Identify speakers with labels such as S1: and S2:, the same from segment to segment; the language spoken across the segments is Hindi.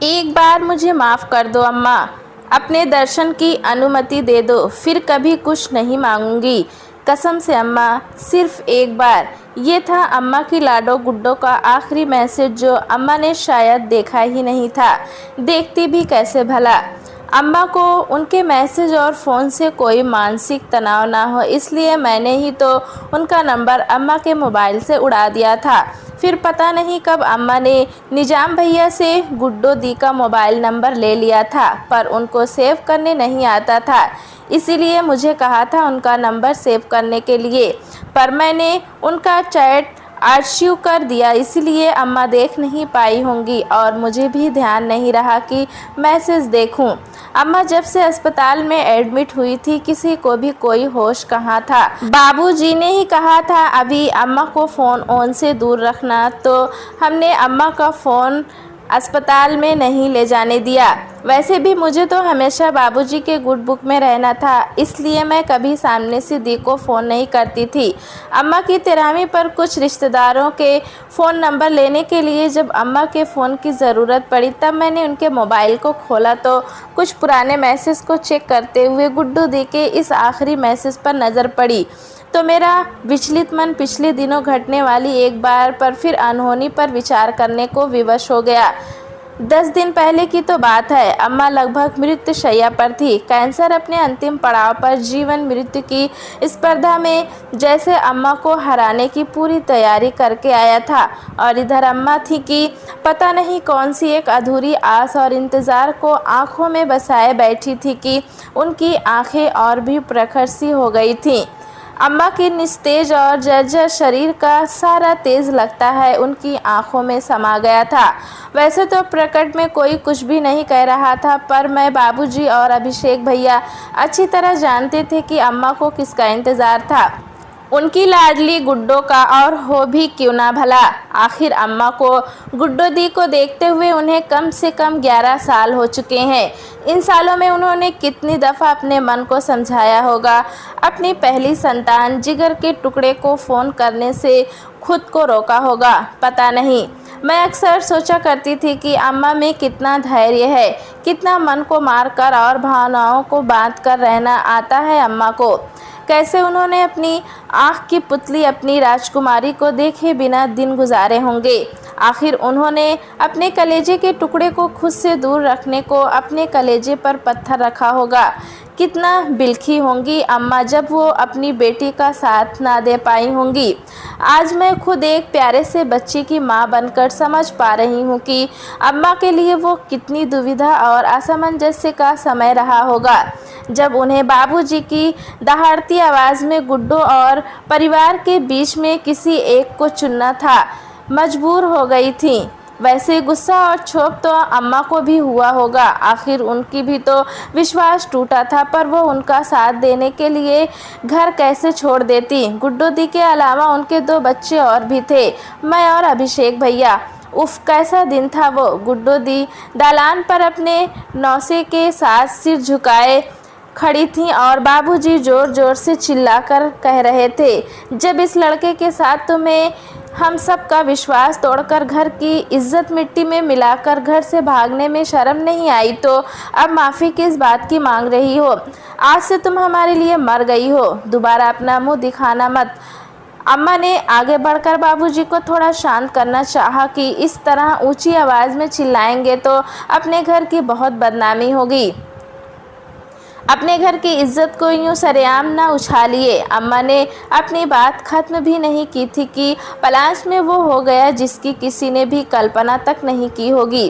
S1: एक बार मुझे माफ़ कर दो अम्मा, अपने दर्शन की अनुमति दे दो, फिर कभी कुछ नहीं मांगूंगी। कसम से अम्मा, सिर्फ एक बार। ये था अम्मा की लाडो गुड्डो का आखिरी मैसेज जो अम्मा ने शायद देखा ही नहीं था। देखती भी कैसे भला। अम्मा को उनके मैसेज और फ़ोन से कोई मानसिक तनाव ना हो, इसलिए मैंने ही तो उनका नंबर अम्मा के मोबाइल से उड़ा दिया था। फिर पता नहीं कब अम्मा ने निजाम भैया से गुड्डो दी का मोबाइल नंबर ले लिया था, पर उनको सेव करने नहीं आता था, इसीलिए मुझे कहा था उनका नंबर सेव करने के लिए, पर मैंने उनका चैट आर्शीव कर दिया, इसलिए अम्मा देख नहीं पाई होंगी और मुझे भी ध्यान नहीं रहा कि मैसेज देखूं। अम्मा जब से अस्पताल में एडमिट हुई थी, किसी को भी कोई होश कहाँ था। बाबूजी ने ही कहा था अभी अम्मा को फ़ोन ऑन से दूर रखना, तो हमने अम्मा का फ़ोन अस्पताल में नहीं ले जाने दिया। वैसे भी मुझे तो हमेशा बाबूजी के गुड बुक में रहना था, इसलिए मैं कभी सामने से दी को फ़ोन नहीं करती थी। अम्मा की तिरामी पर कुछ रिश्तेदारों के फ़ोन नंबर लेने के लिए जब अम्मा के फ़ोन की ज़रूरत पड़ी, तब मैंने उनके मोबाइल को खोला तो कुछ पुराने मैसेज को चेक करते हुए गुड्डू दी के इस आखिरी मैसेज पर नज़र पड़ी, तो मेरा विचलित मन पिछले दिनों घटने वाली एक बार पर फिर अनहोनी पर विचार करने को विवश हो गया। 10 दिन पहले की तो बात है। अम्मा लगभग मृत्युशैया पर थी। कैंसर अपने अंतिम पड़ाव पर जीवन मृत्यु की स्पर्धा में जैसे अम्मा को हराने की पूरी तैयारी करके आया था, और इधर अम्मा थी कि पता नहीं कौन सी एक अधूरी आस और इंतज़ार को आंखों में बसाए बैठी थी कि उनकी आंखें और भी प्रखर सी हो गई थीं। अम्मा की निस्तेज और जर्जर शरीर का सारा तेज लगता है उनकी आंखों में समा गया था। वैसे तो प्रकट में कोई कुछ भी नहीं कह रहा था, पर मैं, बाबूजी और अभिषेक भैया अच्छी तरह जानते थे कि अम्मा को किसका इंतज़ार था। उनकी लाडली गुड्डो का, और हो भी क्यों ना भला। आखिर अम्मा को गुड्डो दी को देखते हुए उन्हें कम से कम 11 साल हो चुके हैं। इन सालों में उन्होंने कितनी दफ़ा अपने मन को समझाया होगा, अपनी पहली संतान जिगर के टुकड़े को फ़ोन करने से खुद को रोका होगा, पता नहीं। मैं अक्सर सोचा करती थी कि अम्मा में कितना धैर्य है, कितना मन को मारकर और भावनाओं को बांध कर रहना आता है अम्मा को। कैसे उन्होंने अपनी आँख की पुतली, अपनी राजकुमारी को देखे बिना दिन गुजारे होंगे। आखिर उन्होंने अपने कलेजे के टुकड़े को खुद से दूर रखने को अपने कलेजे पर पत्थर रखा होगा। कितना बिलखी होंगी अम्मा जब वो अपनी बेटी का साथ ना दे पाई होंगी। आज मैं खुद एक प्यारे से बच्चे की माँ बनकर समझ पा रही हूँ कि अम्मा के लिए वो कितनी दुविधा और असमंजस्य का समय रहा होगा, जब उन्हें बाबूजी की दहाड़ती आवाज़ में गुड्डो और परिवार के बीच में किसी एक को चुनना था, मजबूर हो गई थी। वैसे गुस्सा और क्षोभ तो अम्मा को भी हुआ होगा, आखिर उनकी भी तो विश्वास टूटा था, पर वो उनका साथ देने के लिए घर कैसे छोड़ देती। गुड्डो दी के अलावा उनके 2 बच्चे और भी थे, मैं और अभिषेक भैया। उफ, कैसा दिन था वो। गुड्डो दी दालान पर अपने नौसे के साथ सिर झुकाए खड़ी थीं और बाबूजी जोर जोर से चिल्लाकर कह रहे थे, जब इस लड़के के साथ तुम्हें हम सब का विश्वास तोड़कर घर की इज्जत मिट्टी में मिलाकर घर से भागने में शर्म नहीं आई, तो अब माफ़ी किस बात की मांग रही हो। आज से तुम हमारे लिए मर गई हो, दोबारा अपना मुंह दिखाना मत। अम्मा ने आगे बढ़कर बाबूजी को थोड़ा शांत करना चाहा कि इस तरह ऊंची आवाज़ में चिल्लाएंगे तो अपने घर की बहुत बदनामी होगी। अपने घर की इज्जत को यूँ सरेआम ना उछालिए। अम्मा ने अपनी बात खत्म भी नहीं की थी कि पलाश में वो हो गया जिसकी किसी ने भी कल्पना तक नहीं की होगी।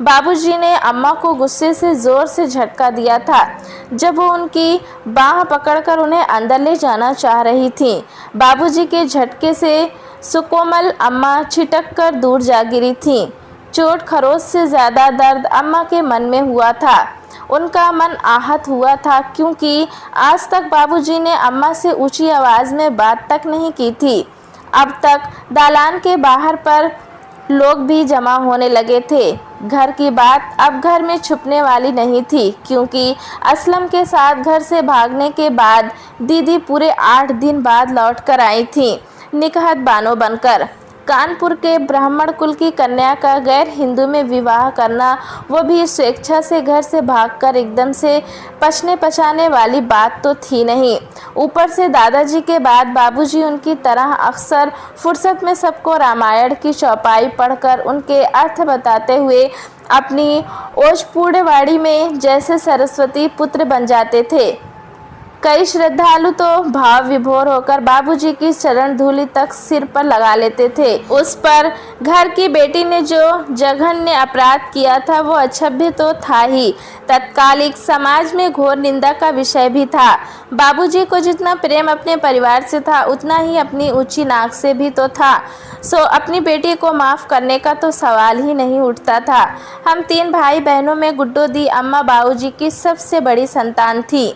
S1: बाबूजी ने अम्मा को गुस्से से ज़ोर से झटका दिया था जब वो उनकी बाह पकड़कर उन्हें अंदर ले जाना चाह रही थी। बाबूजी के झटके से सुकोमल अम्मा छिटक कर दूर जा गिरी थीं। चोट खरोच से ज़्यादा दर्द अम्मा के मन में हुआ था। उनका मन आहत हुआ था, क्योंकि आज तक बाबूजी ने अम्मा से ऊंची आवाज़ में बात तक नहीं की थी। अब तक दालान के बाहर पर लोग भी जमा होने लगे थे। घर की बात अब घर में छुपने वाली नहीं थी, क्योंकि असलम के साथ घर से भागने के बाद दीदी पूरे 8 दिन बाद लौट कर आई थी, निकहत बानो बनकर। कानपुर के ब्राह्मण कुल की कन्या का गैर हिंदू में विवाह करना, वो भी स्वेच्छा से घर से भागकर, एकदम से पछने पछाने वाली बात तो थी नहीं। ऊपर से दादाजी के बाद बाबूजी उनकी तरह अक्सर फुर्सत में सबको रामायण की चौपाई पढ़कर उनके अर्थ बताते हुए अपनी ओजपूर्ण में जैसे सरस्वती पुत्र बन जाते थे। कई श्रद्धालु तो भाव विभोर होकर बाबूजी की चरण धूलि तक सिर पर लगा लेते थे। उस पर घर की बेटी ने जो जघन्य अपराध किया था वो अक्षम्य तो था ही, तत्कालिक समाज में घोर निंदा का विषय भी था। बाबूजी को जितना प्रेम अपने परिवार से था उतना ही अपनी ऊंची नाक से भी तो था, सो अपनी बेटी को माफ़ करने का तो सवाल ही नहीं उठता था। हम 3 भाई बहनों में गुड्डो दी अम्मा बाबूजी की सबसे बड़ी संतान थी।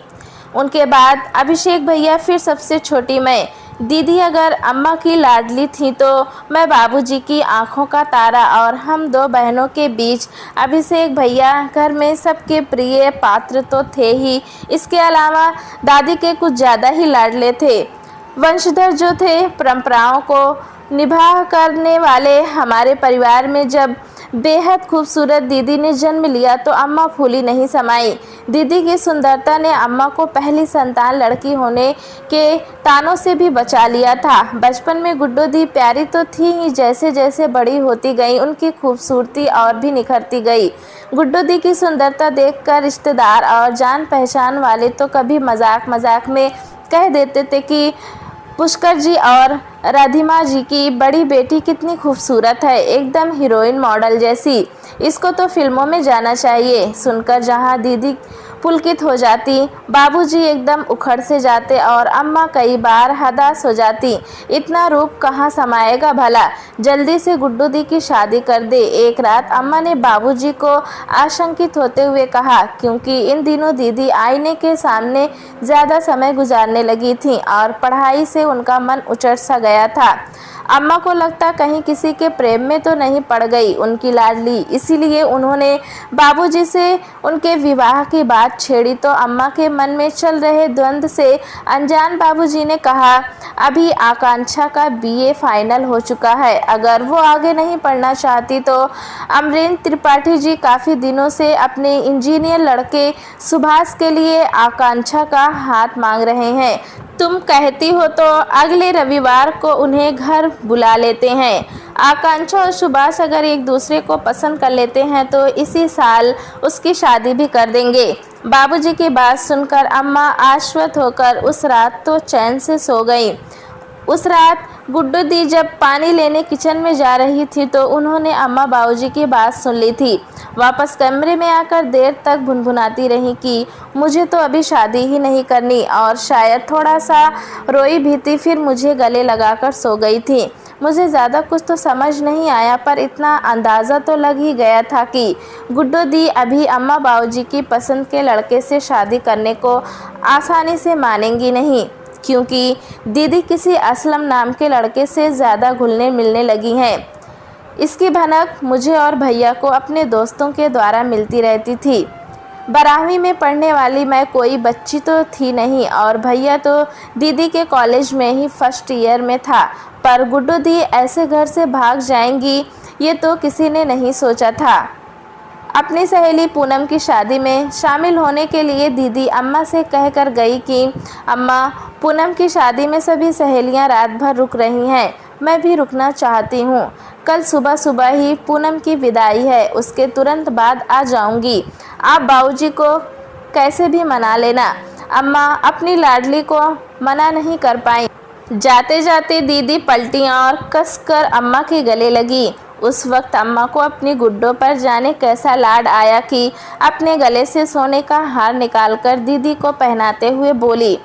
S1: उनके बाद अभिषेक भैया, फिर सबसे छोटी मैं। दीदी अगर अम्मा की लाडली थी तो मैं बाबूजी की आंखों का तारा, और हम 2 बहनों के बीच अभिषेक भैया घर में सबके प्रिय पात्र तो थे ही, इसके अलावा दादी के कुछ ज़्यादा ही लाडले थे। वंशधर जो थे, परंपराओं को निभा करने वाले हमारे परिवार में जब बेहद खूबसूरत दीदी ने जन्म लिया तो अम्मा फूली नहीं समाई। दीदी की सुंदरता ने अम्मा को पहली संतान लड़की होने के तानों से भी बचा लिया था। बचपन में गुड्डो दी प्यारी तो थी ही, जैसे जैसे बड़ी होती गई उनकी खूबसूरती और भी निखरती गई। गुड्डो दी की सुंदरता देखकर रिश्तेदार और जान पहचान वाले तो कभी मजाक मजाक में कह देते थे कि पुष्कर जी और राधिमा जी की बड़ी बेटी कितनी खूबसूरत है, एकदम हीरोइन मॉडल जैसी, इसको तो फिल्मों में जाना चाहिए। सुनकर जहां दीदी पुलकित हो जाती, बाबूजी एकदम उखड़ से जाते और अम्मा कई बार हताश हो जाती। इतना रूप कहाँ समाएगा भला, जल्दी से गुड्डू दी की शादी कर दे। एक रात अम्मा ने बाबूजी को आशंकित होते हुए कहा, क्योंकि इन दिनों दीदी आईने के सामने ज़्यादा समय गुजारने लगी थी और पढ़ाई से उनका मन उचट सा गया था। अम्मा को लगता कहीं किसी के प्रेम में तो नहीं पड़ गई उनकी लाडली, इसीलिए उन्होंने बाबूजी से उनके विवाह की बात छेड़ी तो अम्मा के मन में चल रहे द्वंद्व से अनजान बाबूजी ने कहा, अभी आकांक्षा का बीए फाइनल हो चुका है, अगर वो आगे नहीं पढ़ना चाहती तो अमरेंद्र त्रिपाठी जी काफ़ी दिनों से अपने इंजीनियर लड़के सुभाष के लिए आकांक्षा का हाथ मांग रहे हैं। तुम कहती हो तो अगले रविवार को उन्हें घर बुला लेते हैं। आकांक्षा और सुभाष अगर एक दूसरे को पसंद कर लेते हैं तो इसी साल उसकी शादी भी कर देंगे। बाबूजी की बात सुनकर अम्मा आश्वस्त होकर उस रात तो चैन से सो गई। उस रात गुड्डू दी जब पानी लेने किचन में जा रही थी तो उन्होंने अम्मा बाबूजी की बात सुन ली थी। वापस कमरे में आकर देर तक भुनभुनाती रही कि मुझे तो अभी शादी ही नहीं करनी, और शायद थोड़ा सा रोई भी थी, फिर मुझे गले लगाकर सो गई थी। मुझे ज़्यादा कुछ तो समझ नहीं आया, पर इतना अंदाज़ा तो लग ही गया था कि गुड्डू दी अभी अम्मा बाबूजी की पसंद के लड़के से शादी करने को आसानी से मानेंगी नहीं, क्योंकि दीदी किसी असलम नाम के लड़के से ज़्यादा घुलने मिलने लगी हैं। इसकी भनक मुझे और भैया को अपने दोस्तों के द्वारा मिलती रहती थी। 12वीं में पढ़ने वाली मैं कोई बच्ची तो थी नहीं, और भैया तो दीदी के कॉलेज में ही फर्स्ट ईयर में था, पर गुड्डू दी ऐसे घर से भाग जाएंगी ये तो किसी ने नहीं सोचा था। अपनी सहेली पूनम की शादी में शामिल होने के लिए दीदी अम्मा से कहकर गई कि अम्मा, पूनम की शादी में सभी सहेलियां रात भर रुक रही हैं, मैं भी रुकना चाहती हूँ। कल सुबह सुबह ही पूनम की विदाई है, उसके तुरंत बाद आ जाऊँगी। आप बाबूजी को कैसे भी मना लेना। अम्मा अपनी लाडली को मना नहीं कर पाई। जाते जाते दीदी पलटी और कसकर अम्मा के गले लगी। उस वक्त अम्मा को अपनी गुड्डो पर जाने कैसा लाड आया कि अपने गले से सोने का हार निकालकर दीदी को पहनाते हुए बोली,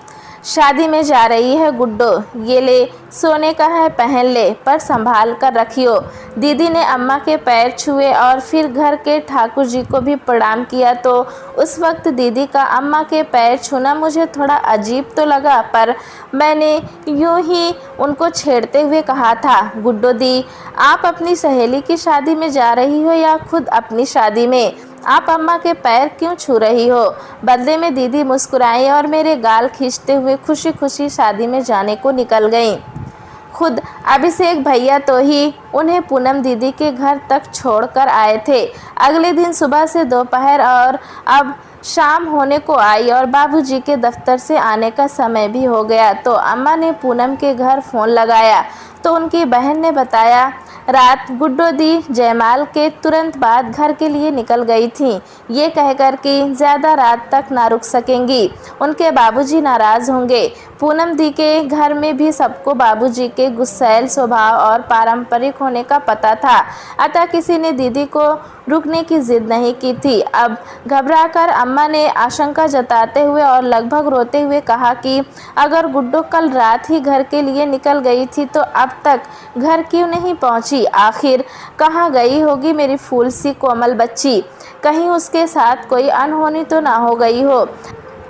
S1: शादी में जा रही है गुड्डो, ये ले सोने का है, पहन ले, पर संभाल कर रखियो। दीदी ने अम्मा के पैर छुए और फिर घर के ठाकुर जी को भी प्रणाम किया। तो उस वक्त दीदी का अम्मा के पैर छूना मुझे थोड़ा अजीब तो लगा, पर मैंने यूं ही उनको छेड़ते हुए कहा था, गुड्डो दी, आप अपनी सहेली की शादी में जा रही हो या खुद अपनी शादी में? आप अम्मा के पैर क्यों छू रही हो? बदले में दीदी मुस्कुराई और मेरे गाल खींचते हुए खुशी खुशी शादी में जाने को निकल गईं। खुद अभिषेक भैया तो ही उन्हें पूनम दीदी के घर तक छोड़कर आए थे। अगले दिन सुबह से दोपहर और अब शाम होने को आई और बाबूजी के दफ्तर से आने का समय भी हो गया तो अम्मा ने पूनम के घर फ़ोन लगाया तो उनकी बहन ने बताया रात गुड्डो दी जयमाल के तुरंत बाद घर के लिए निकल गई थीं, ये कहकर कि ज़्यादा रात तक ना रुक सकेंगी, उनके बाबूजी नाराज़ होंगे। पूनम दी के घर में भी सबको बाबूजी के गुस्सैल स्वभाव और पारंपरिक होने का पता था, अतः किसी ने दीदी को रुकने की जिद नहीं की थी। अब घबराकर अम्मा ने आशंका जताते हुए और लगभग रोते हुए कहा कि अगर गुड्डो कल रात ही घर के लिए निकल गई थी तो अब तक घर क्यों नहीं पहुंची? आखिर कहाँ गई होगी मेरी फूल सी कोमल बच्ची? कहीं उसके साथ कोई अनहोनी तो ना हो गई हो?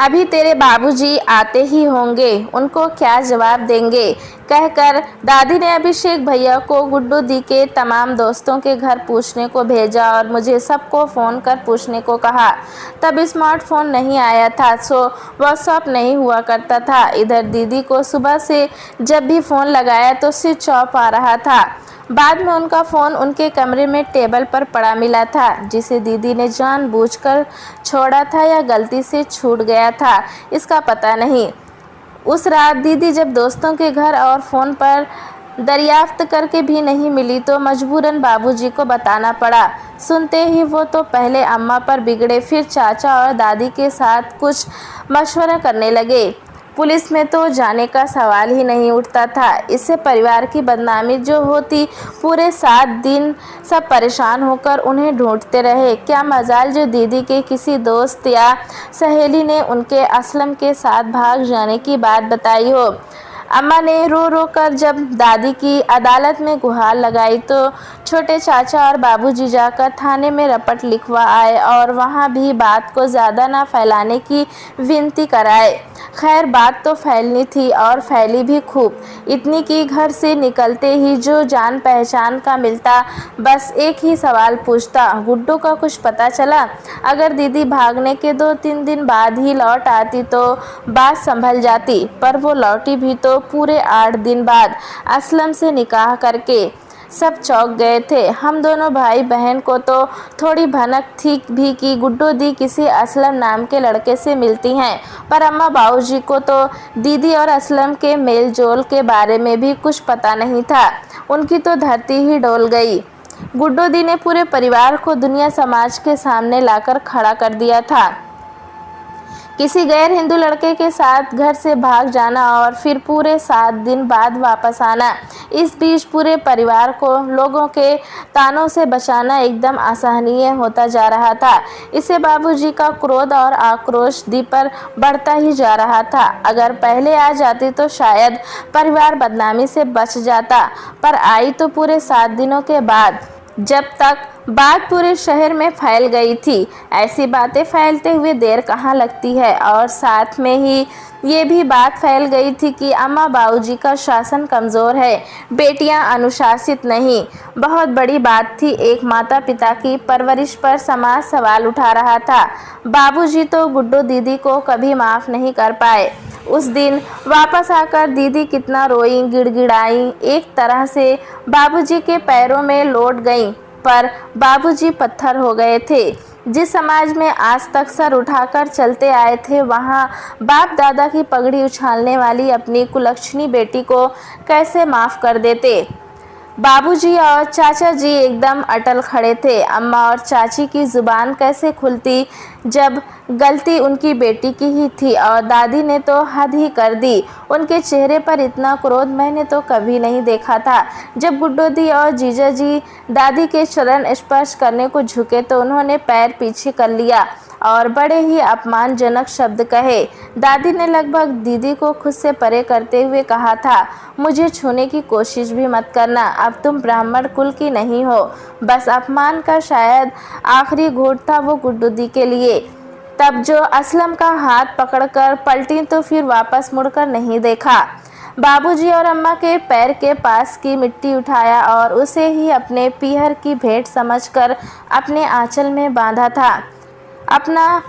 S1: अभी तेरे बाबूजी आते ही होंगे, उनको क्या जवाब देंगे? कहकर दादी ने अभिषेक भैया को गुड्डू दी के तमाम दोस्तों के घर पूछने को भेजा और मुझे सबको फ़ोन कर पूछने को कहा। तब स्मार्टफोन नहीं आया था, सो व्हाट्सएप नहीं हुआ करता था। इधर दीदी को सुबह से जब भी फ़ोन लगाया तो स्विच ऑफ आ रहा था। बाद में उनका फ़ोन उनके कमरे में टेबल पर पड़ा मिला था, जिसे दीदी ने जानबूझकर छोड़ा था या गलती से छूट गया था, इसका पता नहीं। उस रात दीदी जब दोस्तों के घर और फ़ोन पर दरियाफ्त करके भी नहीं मिली तो मजबूरन बाबूजी को बताना पड़ा। सुनते ही वो तो पहले अम्मा पर बिगड़े, फिर चाचा और दादी के साथ कुछ मशवरा करने लगे। पुलिस में तो जाने का सवाल ही नहीं उठता था, इससे परिवार की बदनामी जो होती। पूरे 7 दिन सब परेशान होकर उन्हें ढूंढते रहे। क्या मजाल जो दीदी के किसी दोस्त या सहेली ने उनके असलम के साथ भाग जाने की बात बताई हो। अम्मा ने रो रो कर जब दादी की अदालत में गुहार लगाई तो छोटे चाचा और बाबूजी जाकर थाने में रपट लिखवा आए और वहाँ भी बात को ज़्यादा ना फैलाने की विनती कराए। खैर बात तो फैलनी थी और फैली भी खूब, इतनी कि घर से निकलते ही जो जान पहचान का मिलता बस एक ही सवाल पूछता, गुड्डू का कुछ पता चला? अगर दीदी भागने के 2-3 दिन बाद ही लौट आती तो बात संभल जाती, पर वो लौटी भी तो पूरे 8 दिन बाद, असलम से निकाह करके। सब चौंक गए थे। हम दोनों भाई बहन को तो थोड़ी भनक थी भी कि गुड्डू दी किसी असलम नाम के लड़के से मिलती हैं, पर अम्मा बाबूजी को तो दीदी और असलम के मेल जोल के बारे में भी कुछ पता नहीं था। उनकी तो धरती ही डोल गई। गुड्डू दी ने पूरे परिवार को दुनिया समाज के सामने लाकर खड़ा कर दिया था। किसी गैर हिंदू लड़के के साथ घर से भाग जाना और फिर पूरे 7 दिन बाद वापस आना, इस बीच पूरे परिवार को लोगों के तानों से बचाना एकदम असहनीय होता जा रहा था। इससे बाबूजी का क्रोध और आक्रोश दी पर बढ़ता ही जा रहा था। अगर पहले आ जाती तो शायद परिवार बदनामी से बच जाता, पर आई तो पूरे 7 दिनों के बाद, जब तक बात पूरे शहर में फैल गई थी। ऐसी बातें फैलते हुए देर कहाँ लगती है, और साथ में ही ये भी बात फैल गई थी कि अम्मा बाबूजी का शासन कमज़ोर है, बेटियां अनुशासित नहीं। बहुत बड़ी बात थी। एक माता पिता की परवरिश पर समाज सवाल उठा रहा था। बाबूजी तो गुड्डू दीदी को कभी माफ़ नहीं कर पाए। उस दिन वापस आकर दीदी कितना रोई, गिड़गिड़ाई, एक तरह से बाबूजी के पैरों में लौट गईं, पर बाबूजी पत्थर हो गए थे। जिस समाज में आज तक सर उठाकर चलते आए थे, वहाँ बाप दादा की पगड़ी उछालने वाली अपनी कुलक्षणी बेटी को कैसे माफ़ कर देते। बाबूजी और चाचा जी एकदम अटल खड़े थे। अम्मा और चाची की ज़ुबान कैसे खुलती जब गलती उनकी बेटी की ही थी, और दादी ने तो हद ही कर दी। उनके चेहरे पर इतना क्रोध मैंने तो कभी नहीं देखा था। जब गुड्डू दी और जीजा जी दादी के चरण स्पर्श करने को झुके तो उन्होंने पैर पीछे कर लिया और बड़े ही अपमानजनक शब्द कहे। दादी ने लगभग दीदी को खुद से परे करते हुए कहा था, मुझे छूने की कोशिश भी मत करना, अब तुम ब्राह्मण कुल की नहीं हो। बस अपमान का शायद आखिरी घूंट था वो गुड्डू दी के लिए। तब जो असलम का हाथ पकड़कर पलटी तो फिर वापस मुड़कर नहीं देखा। बाबूजी और अम्मा के पैर के पास की मिट्टी उठाया और उसे ही अपने पीहर की भेंट समझकर अपने आंचल में बांधा था। अपना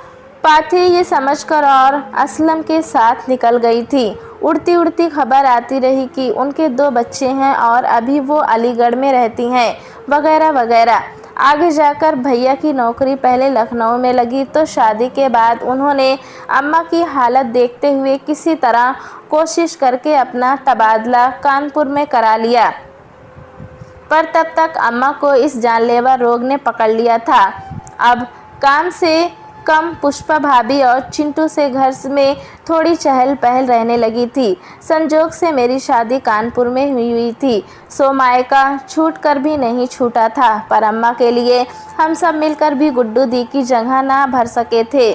S1: पाथी ये समझकर और असलम के साथ निकल गई थी। उड़ती उड़ती खबर आती रही कि उनके 2 बच्चे हैं और अभी वो अलीगढ़ में रहती हैं, वगैरह वगैरह। आगे जाकर भैया की नौकरी पहले लखनऊ में लगी, तो शादी के बाद उन्होंने अम्मा की हालत देखते हुए किसी तरह कोशिश करके अपना तबादला कानपुर में करा लिया। पर तब तक अम्मा को इस जानलेवा रोग ने पकड़ लिया था। अब काम से कम पुष्पा भाभी और चिंटू से घर में थोड़ी चहल पहल रहने लगी थी। संजोग से मेरी शादी कानपुर में हुई थी, सो मायका छूट कर भी नहीं छूटा था। पर अम्मा के लिए हम सब मिलकर भी गुड्डू दी की जगह ना भर सके थे।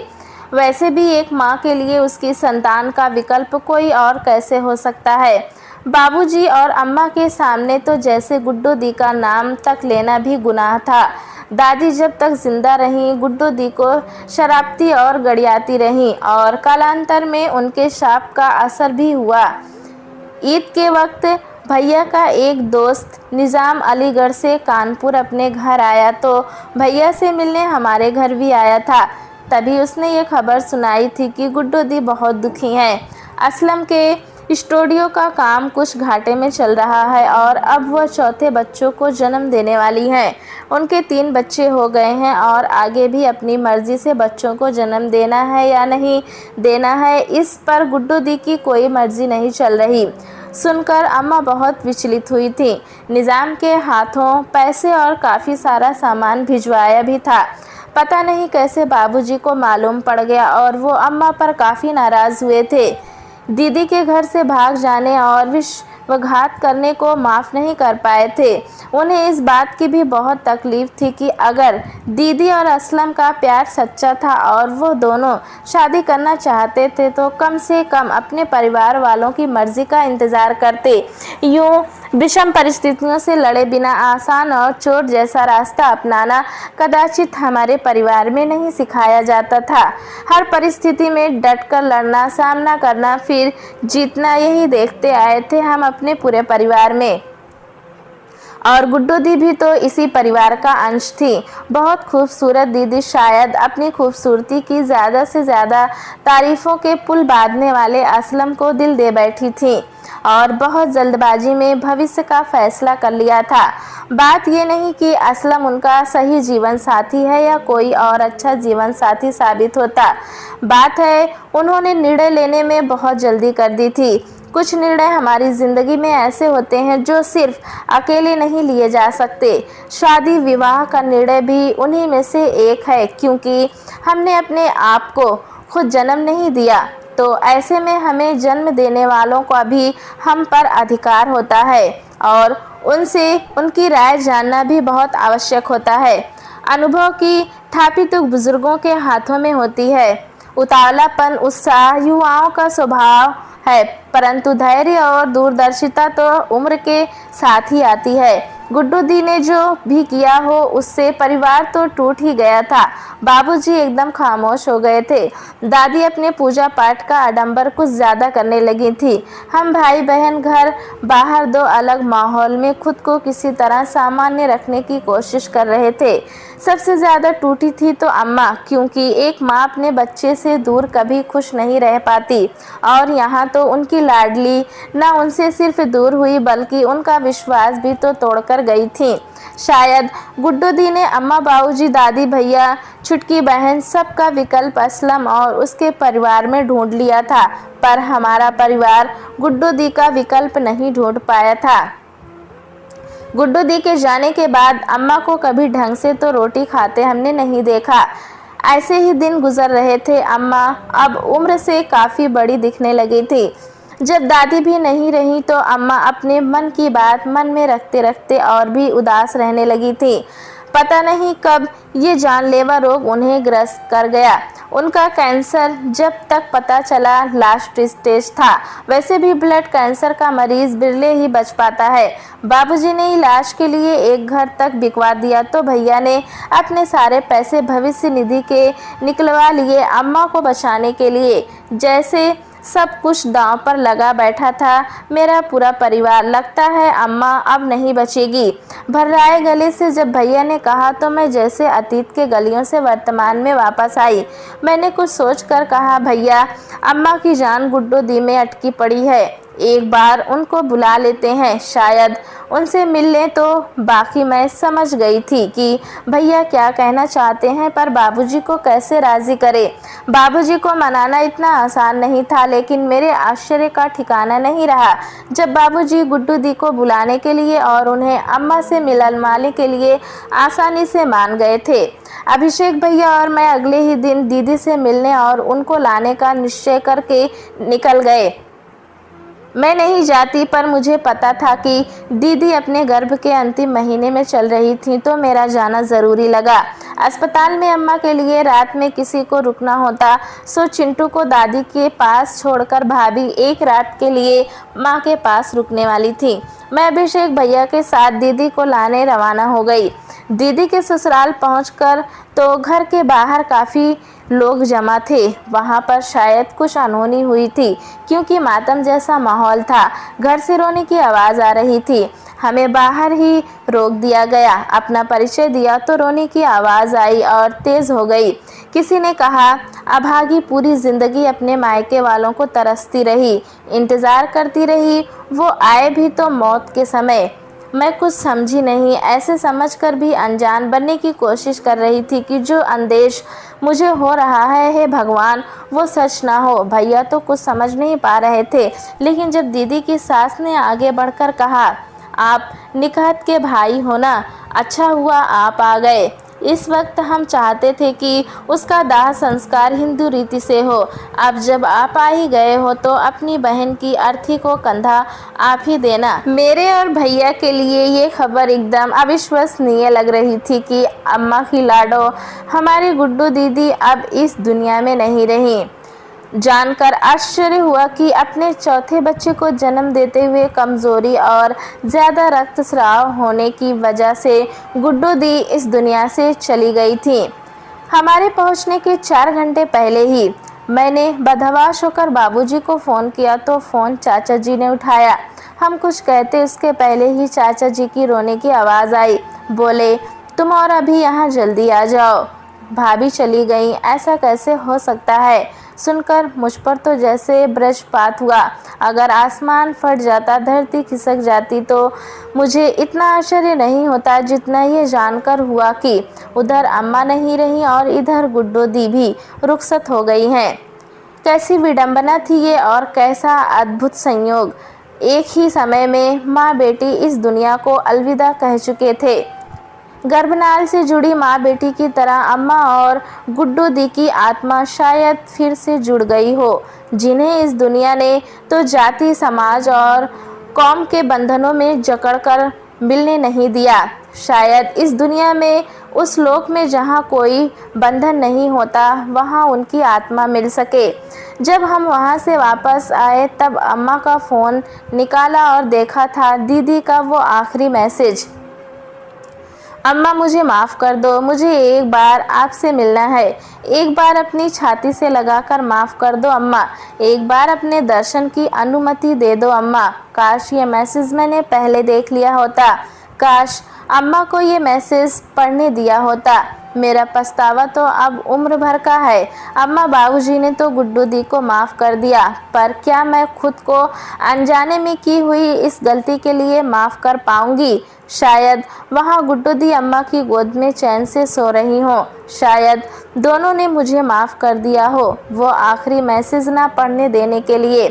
S1: वैसे भी एक माँ के लिए उसकी संतान का विकल्प कोई और कैसे हो सकता है। बाबूजी और अम्मा के सामने तो जैसे गुड्डू दी का नाम तक लेना भी गुनाह था। दादी जब तक जिंदा रहीं, गुड्डू दी को शराबती और गड़ियाती रहीं और कालांतर में उनके शाप का असर भी हुआ। ईद के वक्त भैया का एक दोस्त निज़ाम अलीगढ़ से कानपुर अपने घर आया, तो भैया से मिलने हमारे घर भी आया था। तभी उसने ये खबर सुनाई थी कि गुड्डू दी बहुत दुखी हैं। असलम के स्टूडियो का काम कुछ घाटे में चल रहा है और अब वह चौथे बच्चों को जन्म देने वाली हैं। उनके 3 बच्चे हो गए हैं और आगे भी अपनी मर्ज़ी से बच्चों को जन्म देना है या नहीं देना है, इस पर गुड्डू दी की कोई मर्ज़ी नहीं चल रही। सुनकर अम्मा बहुत विचलित हुई थी। निज़ाम के हाथों पैसे और काफ़ी सारा सामान भिजवाया भी था। पता नहीं कैसे बाबूजी को मालूम पड़ गया और वो अम्मा पर काफ़ी नाराज़ हुए थे। दीदी के घर से भाग जाने और विश्वासघात करने को माफ़ नहीं कर पाए थे। उन्हें इस बात की भी बहुत तकलीफ़ थी कि अगर दीदी और असलम का प्यार सच्चा था और वो दोनों शादी करना चाहते थे, तो कम से कम अपने परिवार वालों की मर्ज़ी का इंतज़ार करते। यूँ विषम परिस्थितियों से लड़े बिना आसान और चोट जैसा रास्ता अपनाना कदाचित हमारे परिवार में नहीं सिखाया जाता था। हर परिस्थिति में डटकर लड़ना, सामना करना, फिर जीतना, यही देखते आए थे हम अपने पूरे परिवार में। और गुड्डू दी भी तो इसी परिवार का अंश थी। बहुत खूबसूरत दीदी शायद अपनी खूबसूरती की ज़्यादा से ज़्यादा तारीफ़ों के पुल बांधने वाले असलम को दिल दे बैठी थी और बहुत जल्दबाजी में भविष्य का फैसला कर लिया था। बात ये नहीं कि असलम उनका सही जीवन साथी है या कोई और अच्छा जीवन साथी साबित होता। बात है उन्होंने निर्णय लेने में बहुत जल्दी कर दी थी। कुछ निर्णय हमारी ज़िंदगी में ऐसे होते हैं जो सिर्फ अकेले नहीं लिए जा सकते। शादी विवाह का निर्णय भी उन्हीं में से एक है, क्योंकि हमने अपने आप को खुद जन्म नहीं दिया, तो ऐसे में हमें जन्म देने वालों का भी हम पर अधिकार होता है और उनसे उनकी राय जानना भी बहुत आवश्यक होता है। अनुभव की थापी तो बुजुर्गों के हाथों में होती है। उतावलापन, उत्साह युवाओं का स्वभाव है, परंतु धैर्य और दूरदर्शिता तो उम्र के साथ ही आती है। गुड्डू दी ने जो भी किया हो उससे परिवार तो टूट ही गया था। बाबूजी एकदम खामोश हो गए थे। दादी अपने पूजा पाठ का आडंबर कुछ ज़्यादा करने लगी थी। हम भाई बहन घर बाहर 2 अलग माहौल में खुद को किसी तरह सामान्य रखने की कोशिश कर रहे थे। सबसे ज़्यादा टूटी थी तो अम्मा, क्योंकि एक माँ अपने बच्चे से दूर कभी खुश नहीं रह पाती और यहाँ तो उनकी लाडली न उनसे सिर्फ दूर हुई बल्कि उनका विश्वास भी तो तोड़कर गई थी। शायद गुड्डू दी ने अम्मा, बाबूजी, दादी, भैया, छुटकी बहन सबका विकल्प असलम और उसके परिवार में ढूंढ लिया था, पर हमारा परिवार गुड्डू दी का विकल्प नहीं ढूंढ पाया था। गुड्डू दी के जाने के बाद अम्मा को कभी ढंग से तो रोटी खाते हमने नहीं देखा। ऐसे ही दिन गुजर रहे थे। अम्मा अब उम्र से काफ़ी बड़ी दिखने लगी थी। जब दादी भी नहीं रही तो अम्मा अपने मन की बात मन में रखते रखते और भी उदास रहने लगी थी। पता नहीं कब ये जानलेवा रोग उन्हें ग्रस्त कर गया। उनका कैंसर जब तक पता चला लास्ट स्टेज था। वैसे भी ब्लड कैंसर का मरीज बिरले ही बच पाता है। बाबूजी ने इलाज के लिए एक घर तक बिकवा दिया तो भैया ने अपने सारे पैसे भविष्य निधि के निकलवा लिए अम्मा को बचाने के लिए। जैसे सब कुछ दांव पर लगा बैठा था, मेरा पूरा परिवार। लगता है अम्मा अब नहीं बचेगी। भर्राए गले से जब भैया ने कहा तो मैं जैसे अतीत के गलियों से वर्तमान में वापस आई। मैंने कुछ सोचकर कहा, भैया, अम्मा की जान गुड्डू दी में अटकी पड़ी है, एक बार उनको बुला लेते हैं, शायद उनसे मिल लें तो। बाकी मैं समझ गई थी कि भैया क्या कहना चाहते हैं, पर बाबूजी को कैसे राज़ी करे। बाबूजी को मनाना इतना आसान नहीं था, लेकिन मेरे आश्चर्य का ठिकाना नहीं रहा जब बाबूजी गुड्डू दी को बुलाने के लिए और उन्हें अम्मा से मिलवाने के लिए आसानी से मान गए थे। अभिषेक भैया और मैं अगले ही दिन दीदी से मिलने और उनको लाने का निश्चय करके निकल गए। मैं नहीं जाती, पर मुझे पता था कि दीदी अपने गर्भ के अंतिम महीने में चल रही थी, तो मेरा जाना ज़रूरी लगा। अस्पताल में अम्मा के लिए रात में किसी को रुकना होता, सो चिंटू को दादी के पास छोड़कर भाभी एक रात के लिए माँ के पास रुकने वाली थी। मैं अभिषेक भैया के साथ दीदी को लाने रवाना हो गई। दीदी के ससुराल पहुंचकर तो घर के बाहर काफ़ी लोग जमा थे। वहां पर शायद कुछ अनहोनी हुई थी, क्योंकि मातम जैसा माहौल था। घर से रोने की आवाज़ आ रही थी। हमें बाहर ही रोक दिया गया। अपना परिचय दिया तो रोने की आवाज़ आई और तेज़ हो गई। किसी ने कहा, अभागी पूरी ज़िंदगी अपने मायके वालों को तरसती रही, इंतज़ार करती रही, वो आए भी तो मौत के समय। मैं कुछ समझी नहीं, ऐसे समझकर भी अनजान बनने की कोशिश कर रही थी कि जो अंदेश मुझे हो रहा है, हे भगवान, वो सच ना हो। भैया तो कुछ समझ नहीं पा रहे थे, लेकिन जब दीदी की सास ने आगे बढ़कर कहा, आप निकहत के भाई हो ना, अच्छा हुआ आप आ गए। इस वक्त हम चाहते थे कि उसका दाह संस्कार हिंदू रीति से हो। अब जब आप आ ही गए हो तो अपनी बहन की अर्थी को कंधा आप ही देना। मेरे और भैया के लिए ये खबर एकदम अविश्वसनीय लग रही थी कि अम्मा की लाडो हमारी गुड्डू दीदी अब इस दुनिया में नहीं रही। जानकर आश्चर्य हुआ कि अपने चौथे बच्चे को जन्म देते हुए कमज़ोरी और ज़्यादा रक्तस्राव होने की वजह से गुड्डू दी इस दुनिया से चली गई थी। हमारे पहुंचने के 4 घंटे पहले ही मैंने बदहवास होकर बाबूजी को फ़ोन किया तो फ़ोन चाचा जी ने उठाया। हम कुछ कहते उसके पहले ही चाचा जी की रोने की आवाज़ आई। बोले, तुम और अभी यहाँ जल्दी आ जाओ, भाभी चली गई, ऐसा कैसे हो सकता है। सुनकर मुझ पर तो जैसे वज्रपात हुआ। अगर आसमान फट जाता, धरती खिसक जाती तो मुझे इतना आश्चर्य नहीं होता जितना ये जानकर हुआ कि उधर अम्मा नहीं रही और इधर गुड्डू दी भी रुखसत हो गई हैं। कैसी विडंबना थी ये और कैसा अद्भुत संयोग। एक ही समय में माँ बेटी इस दुनिया को अलविदा कह चुके थे। गर्भनाल से जुड़ी माँ बेटी की तरह अम्मा और गुड्डू दी की आत्मा शायद फिर से जुड़ गई हो, जिन्हें इस दुनिया ने तो जाति, समाज और कौम के बंधनों में जकड़कर मिलने नहीं दिया। शायद इस दुनिया में, उस लोक में जहाँ कोई बंधन नहीं होता, वहाँ उनकी आत्मा मिल सके। जब हम वहाँ से वापस आए तब अम्मा का फ़ोन निकाला और देखा था दीदी का वो आखिरी मैसेज। अम्मा, मुझे माफ़ कर दो, मुझे एक बार आपसे मिलना है। एक बार अपनी छाती से लगाकर माफ़ कर दो अम्मा। एक बार अपने दर्शन की अनुमति दे दो अम्मा। काश ये मैसेज मैंने पहले देख लिया होता। काश अम्मा को ये मैसेज पढ़ने दिया होता। मेरा पछतावा तो अब उम्र भर का है। अम्मा, बाबूजी ने तो गुड्डू दी को माफ़ कर दिया, पर क्या मैं खुद को अनजाने में की हुई इस गलती के लिए माफ़ कर पाऊंगी? शायद वहाँ गुड्डू दी अम्मा की गोद में चैन से सो रही हो। शायद दोनों ने मुझे माफ़ कर दिया हो, वो आखिरी मैसेज ना पढ़ने देने के लिए।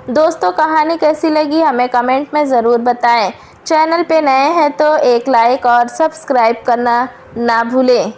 S1: दोस्तों, कहानी कैसी लगी हमें कमेंट में ज़रूर बताएं। चैनल पे नए हैं तो एक लाइक और सब्सक्राइब करना ना भूलें।